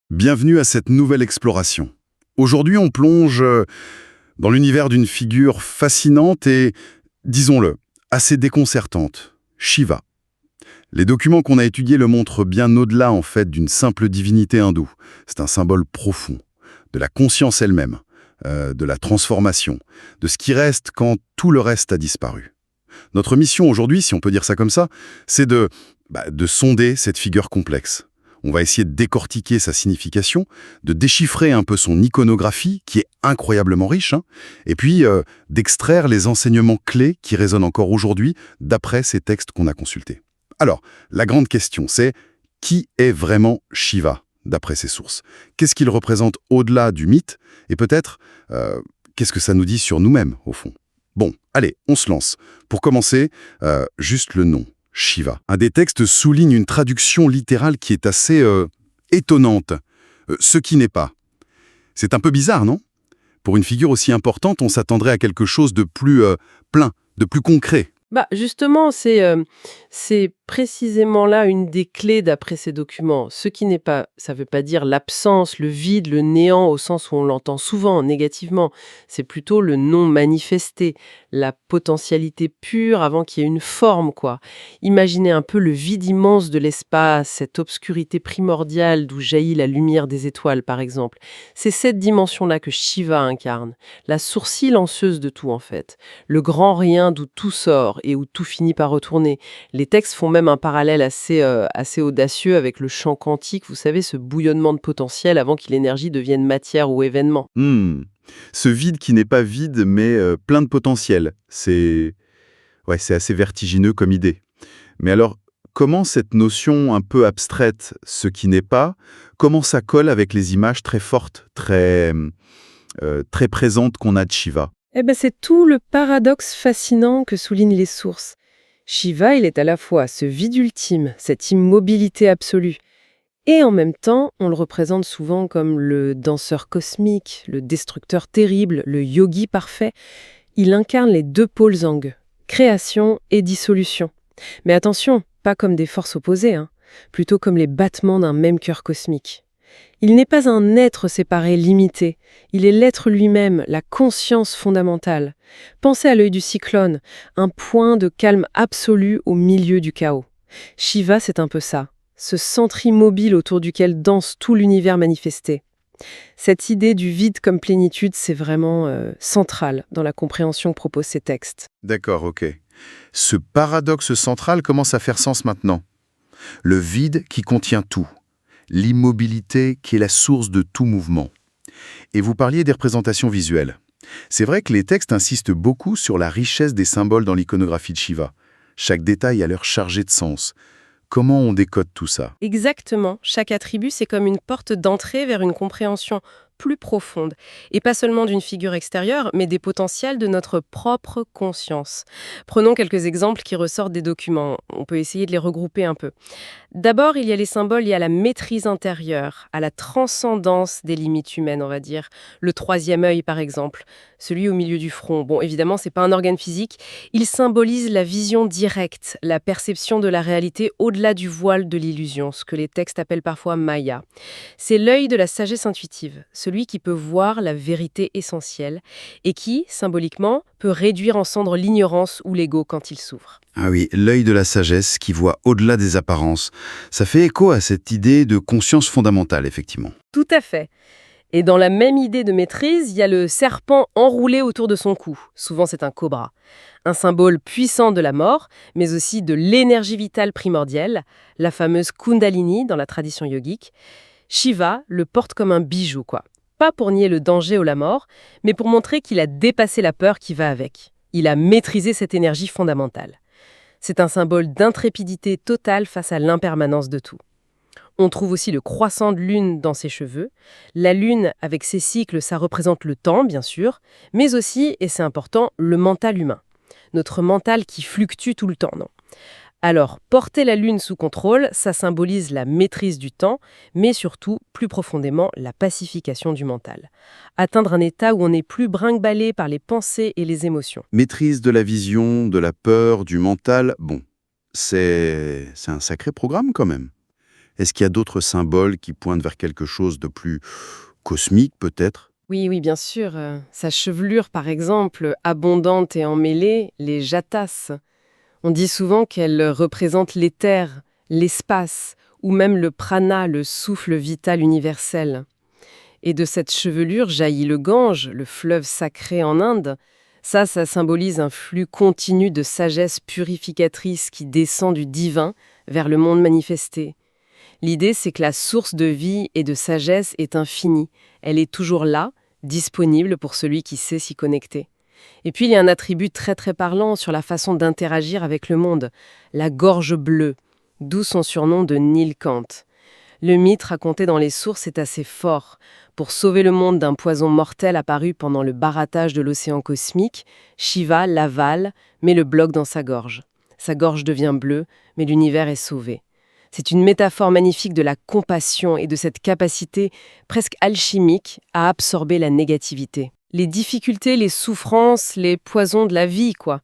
Bienvenue à cette nouvelle exploration. Aujourd'hui, on plonge dans l'univers d'une figure fascinante et, disons-le, assez déconcertante, Shiva. Les documents qu'on a étudiés le montrent bien au-delà, en fait, d'une simple divinité hindoue. C'est un symbole profond, de la conscience elle-même, de la transformation, de ce qui reste quand tout le reste a disparu. Notre mission aujourd'hui, si on peut dire ça comme ça, c'est de sonder cette figure complexe. On va essayer de décortiquer sa signification, de déchiffrer un peu son iconographie, qui est incroyablement riche, hein, et puis d'extraire les enseignements clés qui résonnent encore aujourd'hui d'après ces textes qu'on a consultés. Alors, la grande question, c'est qui est vraiment Shiva, d'après ces sources? Qu'est-ce qu'il représente au-delà du mythe? Et peut-être, qu'est-ce que ça nous dit sur nous-mêmes, au fond? Bon, allez, on se lance. Pour commencer, juste le nom. Shiva. Un des textes souligne une traduction littérale qui est assez étonnante. Ce qui n'est pas. C'est un peu bizarre, non? Pour une figure aussi importante, on s'attendrait à quelque chose de plus plein, de plus concret. Justement, c'est précisément là une des clés d'après ces documents. Ce qui n'est pas, ça ne veut pas dire l'absence, le vide, le néant au sens où on l'entend souvent négativement. C'est plutôt le non manifesté, la potentialité pure avant qu'il y ait une forme, quoi. Imaginez un peu le vide immense de l'espace, cette obscurité primordiale d'où jaillit la lumière des étoiles, par exemple. C'est cette dimension-là que Shiva incarne, la source silencieuse de tout en fait, le grand rien d'où tout sort et où tout finit par retourner. Les textes font même un parallèle assez audacieux avec le champ quantique, vous savez, ce bouillonnement de potentiel avant que l'énergie devienne matière ou événement. Ce vide qui n'est pas vide, mais plein de potentiel. C'est assez vertigineux comme idée. Mais alors, comment cette notion un peu abstraite, ce qui n'est pas, comment ça colle avec les images très fortes, très présentes qu'on a de Shiva? C'est tout le paradoxe fascinant que soulignent les sources. Shiva, il est à la fois ce vide ultime, cette immobilité absolue, et en même temps, on le représente souvent comme le danseur cosmique, le destructeur terrible, le yogi parfait. Il incarne les deux pôles en eux, création et dissolution. Mais attention, pas comme des forces opposées, hein, plutôt comme les battements d'un même cœur cosmique. Il n'est pas un être séparé, limité. Il est l'être lui-même, la conscience fondamentale. Pensez à l'œil du cyclone, un point de calme absolu au milieu du chaos. Shiva, c'est un peu ça, ce centre immobile autour duquel danse tout l'univers manifesté. Cette idée du vide comme plénitude, c'est vraiment central dans la compréhension que proposent ces textes. D'accord, ok. Ce paradoxe central commence à faire sens maintenant. Le vide qui contient tout. L'immobilité qui est la source de tout mouvement. Et vous parliez des représentations visuelles. C'est vrai que les textes insistent beaucoup sur la richesse des symboles dans l'iconographie de Shiva. Chaque détail a l'air chargé de sens. Comment on décode tout ça? Exactement. Chaque attribut, c'est comme une porte d'entrée vers une compréhension plus profonde. Et pas seulement d'une figure extérieure, mais des potentiels de notre propre conscience. Prenons quelques exemples qui ressortent des documents. On peut essayer de les regrouper un peu. D'abord, il y a les symboles liés à la maîtrise intérieure, à la transcendance des limites humaines, on va dire. Le troisième œil, par exemple, celui au milieu du front. Bon, évidemment, c'est pas un organe physique. Il symbolise la vision directe, la perception de la réalité au-delà du voile de l'illusion, ce que les textes appellent parfois Maya. C'est l'œil de la sagesse intuitive, celui qui peut voir la vérité essentielle et qui, symboliquement, peut réduire en cendres l'ignorance ou l'ego quand il s'ouvre. Ah oui, l'œil de la sagesse qui voit au-delà des apparences. Ça fait écho à cette idée de conscience fondamentale, effectivement. Tout à fait. Et dans la même idée de maîtrise, il y a le serpent enroulé autour de son cou. Souvent, c'est un cobra. Un symbole puissant de la mort, mais aussi de l'énergie vitale primordiale, la fameuse Kundalini dans la tradition yogique. Shiva le porte comme un bijou, quoi. Pas pour nier le danger ou la mort, mais pour montrer qu'il a dépassé la peur qui va avec. Il a maîtrisé cette énergie fondamentale. C'est un symbole d'intrépidité totale face à l'impermanence de tout. On trouve aussi le croissant de lune dans ses cheveux. La lune, avec ses cycles, ça représente le temps, bien sûr, mais aussi, et c'est important, le mental humain. Notre mental qui fluctue tout le temps, non? Alors, porter la lune sous contrôle, ça symbolise la maîtrise du temps, mais surtout, plus profondément, la pacification du mental. Atteindre un état où on n'est plus brinque-ballé par les pensées et les émotions. Maîtrise de la vision, de la peur, du mental, bon, c'est un sacré programme quand même. Est-ce qu'il y a d'autres symboles qui pointent vers quelque chose de plus cosmique, peut-être? Oui, oui, bien sûr. Sa chevelure, par exemple, abondante et emmêlée, les jatas. On dit souvent qu'elle représente l'éther, l'espace, ou même le prana, le souffle vital universel. Et de cette chevelure jaillit le Gange, le fleuve sacré en Inde. Ça symbolise un flux continu de sagesse purificatrice qui descend du divin vers le monde manifesté. L'idée, c'est que la source de vie et de sagesse est infinie. Elle est toujours là, disponible pour celui qui sait s'y connecter. Et puis, il y a un attribut très très parlant sur la façon d'interagir avec le monde, la gorge bleue, d'où son surnom de Nilkant. Le mythe raconté dans les sources est assez fort. Pour sauver le monde d'un poison mortel apparu pendant le barattage de l'océan cosmique, Shiva l'avale, met le bloc dans sa gorge. Sa gorge devient bleue, mais l'univers est sauvé. C'est une métaphore magnifique de la compassion et de cette capacité presque alchimique à absorber la négativité. Les difficultés, les souffrances, les poisons de la vie, quoi.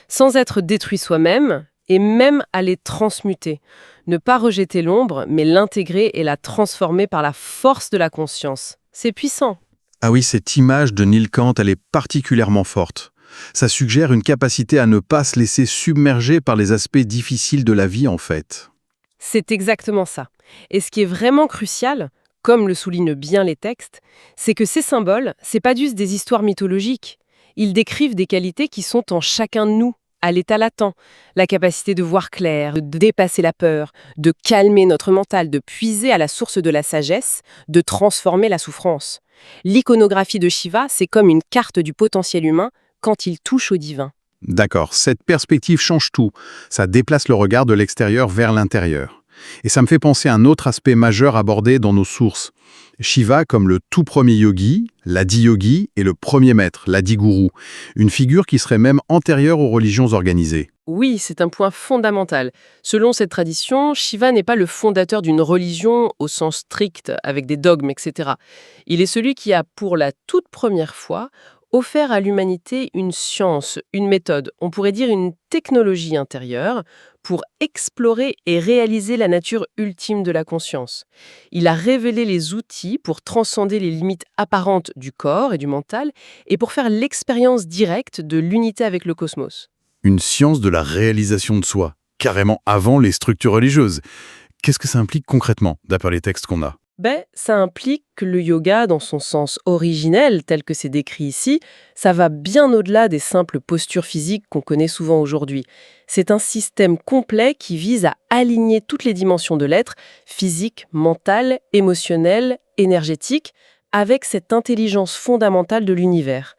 Sans être détruit soi-même, et même à les transmuter. Ne pas rejeter l'ombre, mais l'intégrer et la transformer par la force de la conscience. C'est puissant. Ah oui, cette image de Nilkant, elle est particulièrement forte. Ça suggère une capacité à ne pas se laisser submerger par les aspects difficiles de la vie, en fait. C'est exactement ça. Et ce qui est vraiment crucial, comme le soulignent bien les textes, c'est que ces symboles, c'est pas juste des histoires mythologiques. Ils décrivent des qualités qui sont en chacun de nous, à l'état latent. La capacité de voir clair, de dépasser la peur, de calmer notre mental, de puiser à la source de la sagesse, de transformer la souffrance. L'iconographie de Shiva, c'est comme une carte du potentiel humain quand il touche au divin. D'accord, cette perspective change tout. Ça déplace le regard de l'extérieur vers l'intérieur. Et ça me fait penser à un autre aspect majeur abordé dans nos sources. Shiva comme le tout premier yogi, l'Adi-yogi, et le premier maître, l'Adi-gourou. Une figure qui serait même antérieure aux religions organisées. Oui, c'est un point fondamental. Selon cette tradition, Shiva n'est pas le fondateur d'une religion au sens strict, avec des dogmes, etc. Il est celui qui a, pour la toute première fois, offert à l'humanité une science, une méthode, on pourrait dire une technologie intérieure, pour explorer et réaliser la nature ultime de la conscience. Il a révélé les outils pour transcender les limites apparentes du corps et du mental, et pour faire l'expérience directe de l'unité avec le cosmos. Une science de la réalisation de soi, carrément avant les structures religieuses. Qu'est-ce que ça implique concrètement, d'après les textes qu'on a? Ça implique que le yoga, dans son sens originel, tel que c'est décrit ici, ça va bien au-delà des simples postures physiques qu'on connaît souvent aujourd'hui. C'est un système complet qui vise à aligner toutes les dimensions de l'être, physique, mentale, émotionnelle, énergétique, avec cette intelligence fondamentale de l'univers.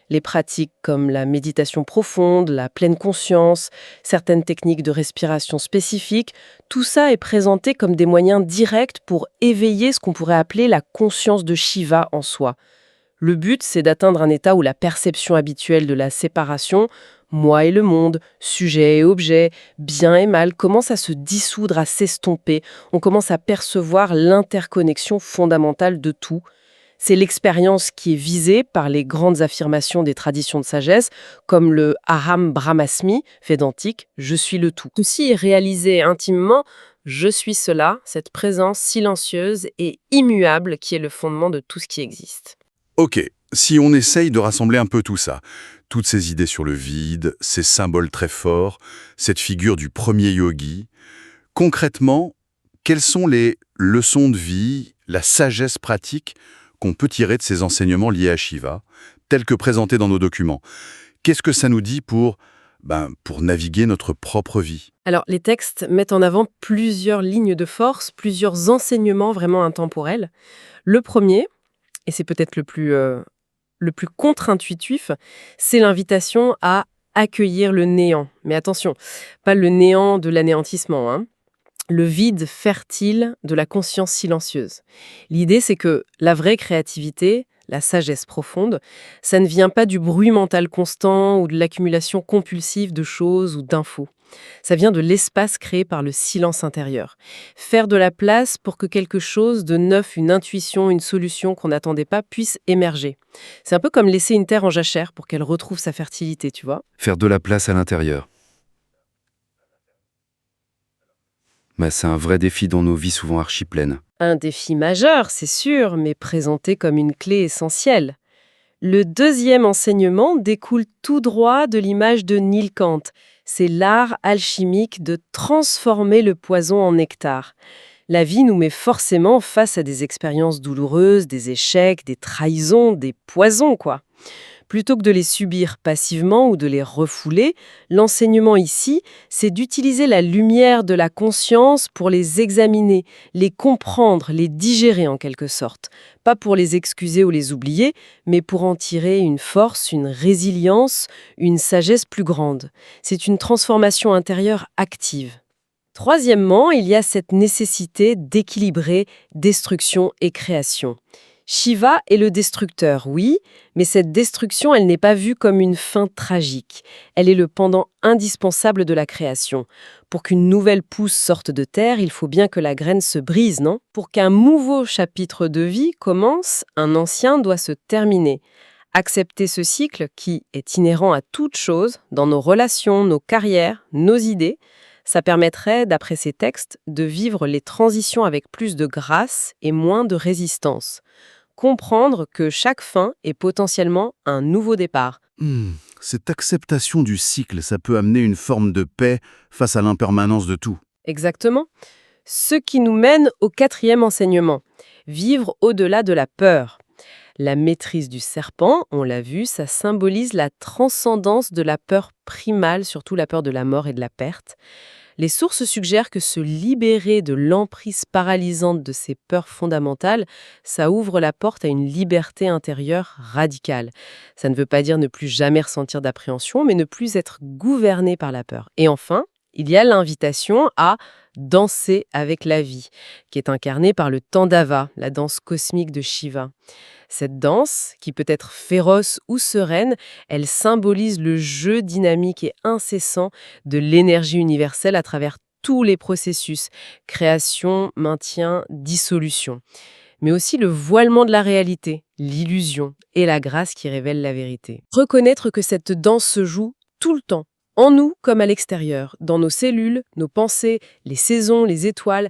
Les pratiques comme la méditation profonde, la pleine conscience, certaines techniques de respiration spécifiques, tout ça est présenté comme des moyens directs pour éveiller ce qu'on pourrait appeler la conscience de Shiva en soi. Le but, c'est d'atteindre un état où la perception habituelle de la séparation, moi et le monde, sujet et objet, bien et mal, commence à se dissoudre, à s'estomper. On commence à percevoir l'interconnexion fondamentale de tout. C'est l'expérience qui est visée par les grandes affirmations des traditions de sagesse, comme le Aham Brahmasmi, védantique, je suis le tout. Ceci est réalisé intimement, je suis cela, cette présence silencieuse et immuable qui est le fondement de tout ce qui existe. Ok, si on essaye de rassembler un peu tout ça, toutes ces idées sur le vide, ces symboles très forts, cette figure du premier yogi, concrètement, quelles sont les leçons de vie, la sagesse pratique qu'on peut tirer de ces enseignements liés à Shiva, tels que présentés dans nos documents? Qu'est-ce que ça nous dit pour naviguer notre propre vie? Alors, les textes mettent en avant plusieurs lignes de force, plusieurs enseignements vraiment intemporels. Le premier, et c'est peut-être le plus contre-intuitif, c'est l'invitation à accueillir le néant. Mais attention, pas le néant de l'anéantissement, hein. Le vide fertile de la conscience silencieuse. L'idée, c'est que la vraie créativité, la sagesse profonde, ça ne vient pas du bruit mental constant ou de l'accumulation compulsive de choses ou d'infos. Ça vient de l'espace créé par le silence intérieur. Faire de la place pour que quelque chose de neuf, une intuition, une solution qu'on n'attendait pas puisse émerger. C'est un peu comme laisser une terre en jachère pour qu'elle retrouve sa fertilité, tu vois. Faire de la place à l'intérieur. Bah, c'est un vrai défi dans nos vies souvent archi-pleines. Un défi majeur, c'est sûr, mais présenté comme une clé essentielle. Le deuxième enseignement découle tout droit de l'image de Neil Kant. C'est l'art alchimique de transformer le poison en nectar. La vie nous met forcément face à des expériences douloureuses, des échecs, des trahisons, des poisons, quoi. Plutôt que de les subir passivement ou de les refouler, l'enseignement ici, c'est d'utiliser la lumière de la conscience pour les examiner, les comprendre, les digérer en quelque sorte. Pas pour les excuser ou les oublier, mais pour en tirer une force, une résilience, une sagesse plus grande. C'est une transformation intérieure active. Troisièmement, il y a cette nécessité d'équilibrer destruction et création. Shiva est le destructeur, oui, mais cette destruction, elle n'est pas vue comme une fin tragique. Elle est le pendant indispensable de la création. Pour qu'une nouvelle pousse sorte de terre, il faut bien que la graine se brise, non? Pour qu'un nouveau chapitre de vie commence, un ancien doit se terminer. Accepter ce cycle, qui est inhérent à toute chose, dans nos relations, nos carrières, nos idées, ça permettrait, d'après ces textes, de vivre les transitions avec plus de grâce et moins de résistance. Comprendre que chaque fin est potentiellement un nouveau départ. Cette acceptation du cycle, ça peut amener une forme de paix face à l'impermanence de tout. Exactement. Ce qui nous mène au quatrième enseignement. Vivre au-delà de la peur. La maîtrise du serpent, on l'a vu, ça symbolise la transcendance de la peur primale, surtout la peur de la mort et de la perte. Les sources suggèrent que se libérer de l'emprise paralysante de ces peurs fondamentales, ça ouvre la porte à une liberté intérieure radicale. Ça ne veut pas dire ne plus jamais ressentir d'appréhension, mais ne plus être gouverné par la peur. Et enfin, il y a l'invitation à danser avec la vie, qui est incarnée par le Tandava, la danse cosmique de Shiva. Cette danse, qui peut être féroce ou sereine, elle symbolise le jeu dynamique et incessant de l'énergie universelle à travers tous les processus, création, maintien, dissolution. Mais aussi le voilement de la réalité, l'illusion et la grâce qui révèle la vérité. Reconnaître que cette danse se joue tout le temps, en nous comme à l'extérieur, dans nos cellules, nos pensées, les saisons, les étoiles,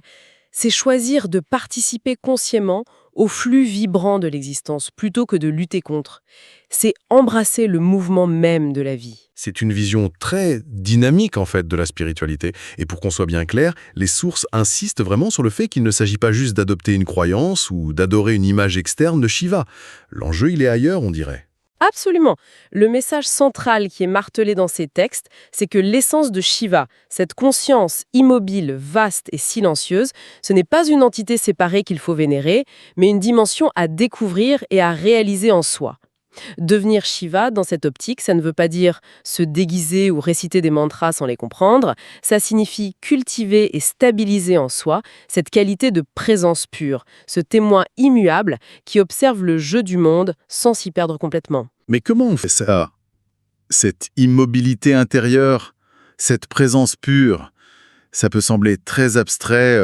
c'est choisir de participer consciemment au flux vibrant de l'existence plutôt que de lutter contre. C'est embrasser le mouvement même de la vie. C'est une vision très dynamique en fait de la spiritualité. Et pour qu'on soit bien clair, les sources insistent vraiment sur le fait qu'il ne s'agit pas juste d'adopter une croyance ou d'adorer une image externe de Shiva. L'enjeu, il est ailleurs, on dirait. Absolument. Le message central qui est martelé dans ces textes, c'est que l'essence de Shiva, cette conscience immobile, vaste et silencieuse, ce n'est pas une entité séparée qu'il faut vénérer, mais une dimension à découvrir et à réaliser en soi. Devenir Shiva, dans cette optique, ça ne veut pas dire se déguiser ou réciter des mantras sans les comprendre, ça signifie cultiver et stabiliser en soi cette qualité de présence pure, ce témoin immuable qui observe le jeu du monde sans s'y perdre complètement. Mais comment on fait ça? Cette immobilité intérieure, cette présence pure, ça peut sembler très abstrait,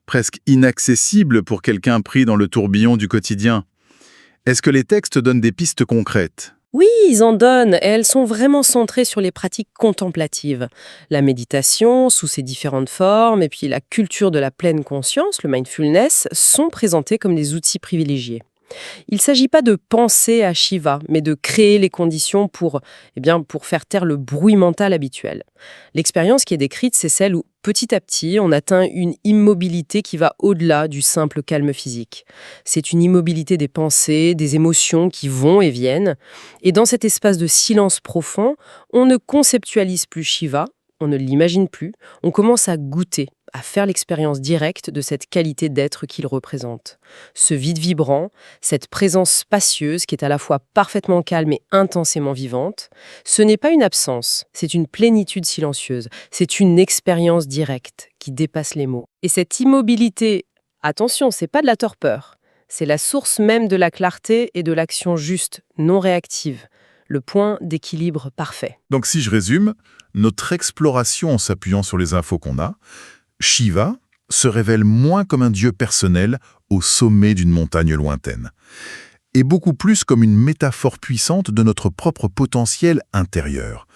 presque inaccessible pour quelqu'un pris dans le tourbillon du quotidien. Est-ce que les textes donnent des pistes concrètes? Oui, ils en donnent, et elles sont vraiment centrées sur les pratiques contemplatives. La méditation, sous ses différentes formes, et puis la culture de la pleine conscience, le mindfulness, sont présentés comme des outils privilégiés. Il ne s'agit pas de penser à Shiva, mais de créer les conditions pour faire taire le bruit mental habituel. L'expérience qui est décrite, c'est celle où, petit à petit, on atteint une immobilité qui va au-delà du simple calme physique. C'est une immobilité des pensées, des émotions qui vont et viennent. Et dans cet espace de silence profond, on ne conceptualise plus Shiva, on ne l'imagine plus, on commence à goûter, à faire l'expérience directe de cette qualité d'être qu'il représente. Ce vide vibrant, cette présence spacieuse qui est à la fois parfaitement calme et intensément vivante, ce n'est pas une absence, c'est une plénitude silencieuse, c'est une expérience directe qui dépasse les mots. Et cette immobilité, attention, c'est pas de la torpeur, c'est la source même de la clarté et de l'action juste, non réactive. Le point d'équilibre parfait. Donc si je résume, notre exploration en s'appuyant sur les infos qu'on a, Shiva se révèle moins comme un dieu personnel au sommet d'une montagne lointaine, et beaucoup plus comme une métaphore puissante de notre propre potentiel intérieur.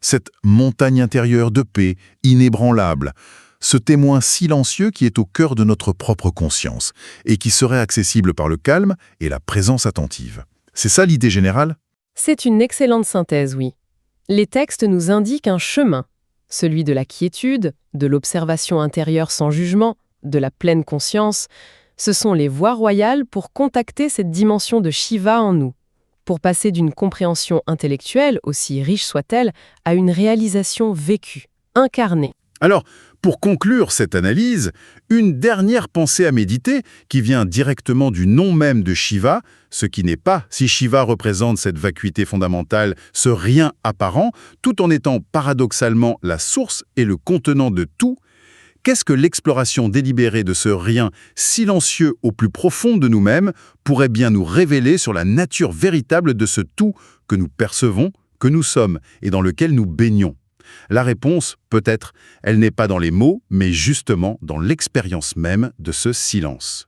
Cette montagne intérieure de paix, inébranlable, ce témoin silencieux qui est au cœur de notre propre conscience et qui serait accessible par le calme et la présence attentive. C'est ça l'idée générale? C'est une excellente synthèse, oui. Les textes nous indiquent un chemin, celui de la quiétude, de l'observation intérieure sans jugement, de la pleine conscience. Ce sont les voies royales pour contacter cette dimension de Shiva en nous, pour passer d'une compréhension intellectuelle, aussi riche soit-elle, à une réalisation vécue, incarnée. Alors, pour conclure cette analyse, une dernière pensée à méditer qui vient directement du nom même de Shiva, ce qui n'est pas, si Shiva représente cette vacuité fondamentale, ce rien apparent, tout en étant paradoxalement la source et le contenant de tout. Qu'est-ce que l'exploration délibérée de ce rien silencieux au plus profond de nous-mêmes pourrait bien nous révéler sur la nature véritable de ce tout que nous percevons, que nous sommes et dans lequel nous baignons? La réponse, peut-être, elle n'est pas dans les mots, mais justement dans l'expérience même de ce silence.